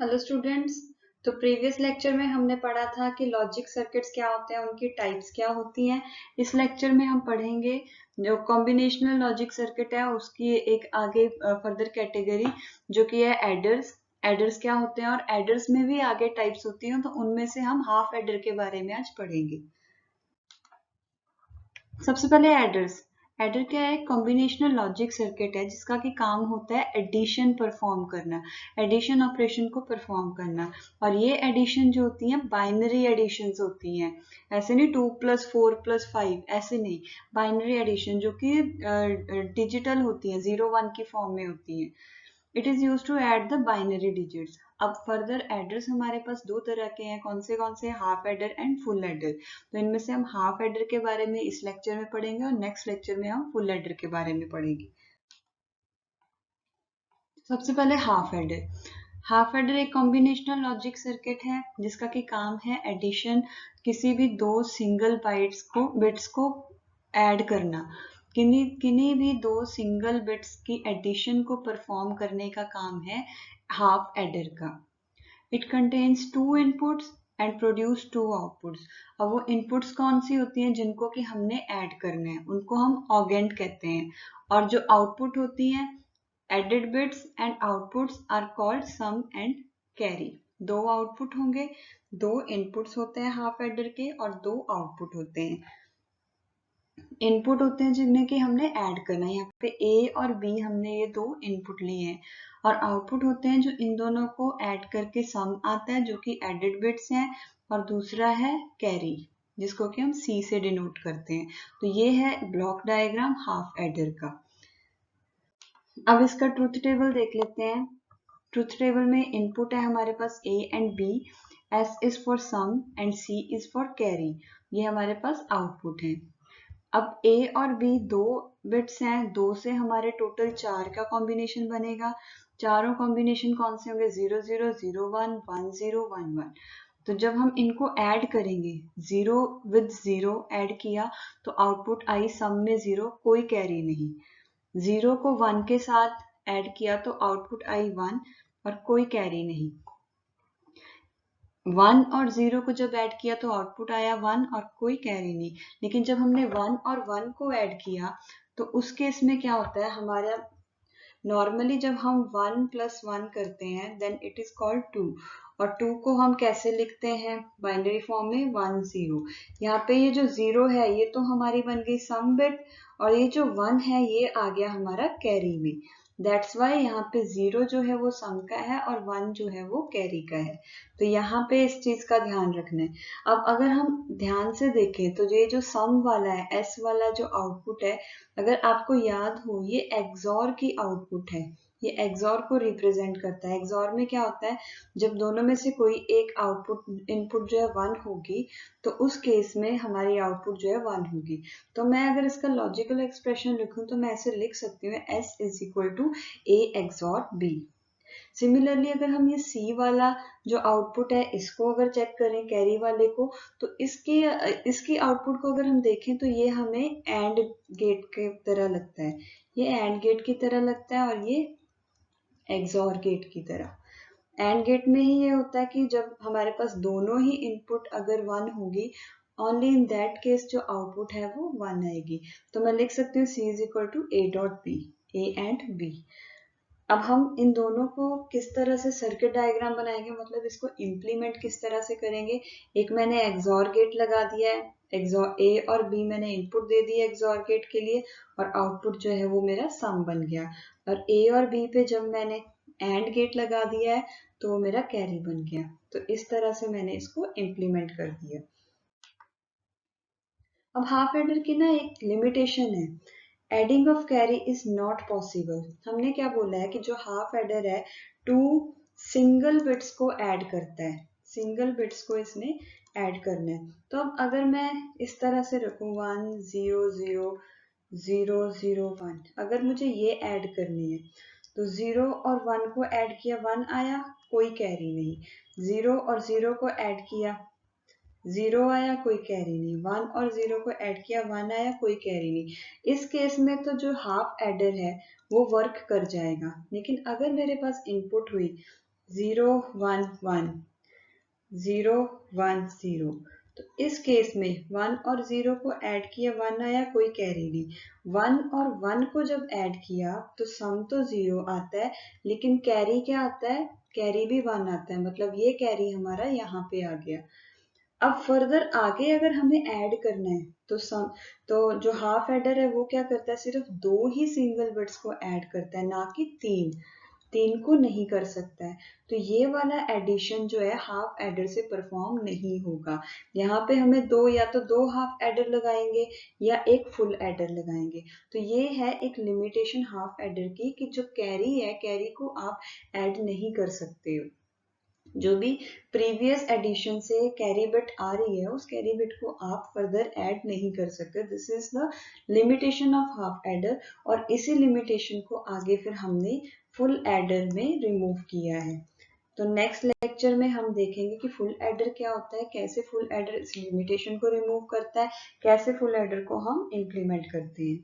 Hello students. तो previous lecture में हमने पढ़ा था कि लॉजिक सर्किट्स क्या होते हैं, उनकी टाइप्स क्या होती हैं। इस लेक्चर में हम पढ़ेंगे जो कॉम्बिनेशनल लॉजिक सर्किट है उसकी एक आगे फर्दर कैटेगरी जो कि है एडर्स। एडर्स क्या होते हैं और एडर्स में भी आगे टाइप्स होती हैं, तो उनमें से हम हाफ एडर के बारे में आज पढ़ेंगे। सबसे पहले एडर्स। एडर क्या है? कॉम्बिनेशनल लॉजिक सर्किट है जिसका कि काम होता है एडिशन परफॉर्म करना, एडिशन ऑपरेशन को परफॉर्म करना। और ये एडिशन जो होती है बाइनरी एडिशन होती हैं, ऐसे नहीं 2+4+5 ऐसे नहीं, बाइनरी एडिशन जो कि डिजिटल होती है, 0 1 की फॉर्म में होती है। It is use to add the binary digits. अब फर्दर एडर्स हमारे पास दो तरह के हैं, कौन से? Half adder and full adder. तो इनमें से हम हाफ एडर के बारे में इस लेक्चर में पढ़ेंगे और नेक्स्ट लेक्चर में हम फुल एडर के बारे में पढ़ेंगे। सबसे पहले हाफ एडर। हाफ एडर एक कॉम्बिनेशनल लॉजिक सर्किट है जिसका कि काम है एडिशन, किसी भी दो सिंगल बिट्स को ऐड करना। किन्हीं भी दो सिंगल बिट्स की एडिशन को परफॉर्म करने का काम है हाफ एडर का। It contains two inputs and produce two outputs. अब वो इनपुट्स कौन सी होती हैं जिनको कि हमने ऐड करने हैं, उनको हम ऑगेंट कहते हैं। और जो आउटपुट होती हैं, added bits and outputs are called sum and carry. दो आउटपुट होंगे, दो इनपुट्स होते हैं हाफ एडर के और दो आउटपुट होते हैं। इनपुट होते हैं जिन्हें कि हमने ऐड करना है, यहाँ पे ए और बी हमने ये दो इनपुट लिए हैं। और आउटपुट होते हैं जो इन दोनों को ऐड करके सम आता है जो कि एडेड बिट्स हैं, और दूसरा है कैरी जिसको कि हम सी से डिनोट करते हैं। तो ये है ब्लॉक डायग्राम हाफ एडर का। अब इसका ट्रुथ टेबल देख लेते हैं। ट्रुथ टेबल में इनपुट है हमारे पास A and B, S is for sum and C is for carry. ये हमारे पास आउटपुट है। अब ए और बी दो बिट्स हैं, दो से हमारे टोटल चार का कॉम्बिनेशन बनेगा। चारों कॉम्बिनेशन कौन से होंगे? 0 0 0 1 1 0 1 1। तो जब हम इनको ऐड करेंगे, 0 विद 0 ऐड किया तो आउटपुट आई सम में 0, कोई कैरी नहीं। 0 को 1 के साथ ऐड किया तो आउटपुट आई 1 और कोई कैरी नहीं। 1 और 0 को जब ऐड किया तो आउटपुट आया 1 और कोई कैरी नहीं। लेकिन जब हमने 1 और 1 को ऐड किया तो उस केस में क्या होता है, हमारा नॉर्मली जब हम 1 + 1 करते हैं देन इट इज कॉल्ड 2। और 2 को हम कैसे लिखते हैं? बाइनरी फॉर्म में 1 0। यहाँ पे ये जो 0 है ये तो हमारी बन गई सम बिट, और ये जो 1 है ये आ गया हमारा कैरी में। दैट्स वाई यहाँ पे 0 जो है वो सम का है और 1 जो है वो कैरी का है। तो यहाँ पे इस चीज का ध्यान रखना है। अब अगर हम ध्यान से देखें तो ये जो सम वाला है, एस वाला जो आउटपुट है, अगर आपको याद हो ये एक्सॉर की आउटपुट है, ये एक्सॉर को रिप्रेजेंट करता है। एक्सॉर में क्या होता है, जब दोनों में से कोई एक आउटपुट इनपुट जो है 1 होगी तो उस केस में हमारी आउटपुट जो है 1 होगी। तो मैं अगर इसका लॉजिकल एक्सप्रेशन लिखूं तो मैं ऐसे लिख सकती हूँ S is equal to A XOR B. Similarly अगर हम ये सी वाला जो आउटपुट है इसको अगर चेक करें, कैरी वाले को, तो इसकी आउटपुट को अगर हम देखें तो ये हमें एंड गेट की तरह लगता है। ये एंड गेट की तरह लगता है और ये एक्सॉर गेट की तरह। एंड गेट में ही ये होता है कि जब हमारे पास दोनों ही इनपुट अगर 1 होगी, ओनली इन दैट केस जो आउटपुट है वो 1 आएगी। तो मैं लिख सकती हूँ C is equal to A dot B, A and B। अब हम इन दोनों को किस तरह से सर्किट डायग्राम बनाएंगे, मतलब इसको इम्प्लीमेंट किस तरह से करेंगे। एक मैंने एक्सॉर गेट लगा दिया है, एक्सॉर ए और बी मैंने इनपुट दे दिया एक्सॉर गेट के लिए, और आउटपुट जो है वो मेरा सम बन गया। और ए और बी पे जब मैंने एंड गेट लगा दिया है तो वो मेरा कैरी बन गया। तो इस तरह से मैंने इसको इम्प्लीमेंट कर दिया। अब हाफ एडर की ना एक लिमिटेशन है, adding of carry is not possible. हमने क्या बोला है कि जो हाफ एडर है टू सिंगल बिट्स को ऐड करता है, सिंगल बिट्स को इसने ऐड करना है। तो अब अगर मैं इस तरह से रखूं 1 0 0 0 0 1, अगर मुझे ये ऐड करनी है तो 0 और 1 को ऐड किया 1 आया, कोई कैरी नहीं। 0 और 0 को ऐड किया 0 आया, कोई कैरी नहीं। 1 और 0 को ऐड किया 1 आया, कोई कैरी नहीं। इस केस में तो जो हाफ एडर है वो वर्क कर जाएगा। लेकिन अगर मेरे पास इनपुट हुई 0 1 1 0 1 0। तो इस केस में 1 और 0 को ऐड किया 1 आया, कोई कैरी नहीं। 1 और 1 को जब ऐड किया तो सम तो 0 आता है, लेकिन कैरी क्या आता है? कैरी भी 1 आता है, मतलब ये कैरी हमारा यहाँ पे आ गया। अब फर्दर आगे अगर हमें ऐड करना है तो जो हाफ एडर है वो क्या करता है? सिर्फ 2 ही सिंगल बिट्स को ऐड करता है, ना कि 3। 3 को नहीं कर सकता है। तो ये वाला एडिशन जो है हाफ एडर से परफॉर्म नहीं होगा। यहाँ पे हमें या तो 2 हाफ एडर लगाएंगे या एक फुल एडर लगाएंगे। तो ये है एक लिमिटेशन हाफ एडर की, कि जो कैरी है, कैरी को आप ऐड नहीं कर सकते हो। जो भी प्रीवियस एडिशन से कैरी बिट आ रही है, उस कैरी बिट को आप फर्दर ऐड नहीं कर सकते। This is the limitation of half adder, और इसी लिमिटेशन को आगे फिर हमने फुल एडर में रिमूव किया है। तो नेक्स्ट लेक्चर में हम देखेंगे कि फुल एडर क्या होता है, कैसे फुल एडर इस लिमिटेशन को रिमूव करता है, कैसे फुल एडर को हम इम्प्लीमेंट करते हैं।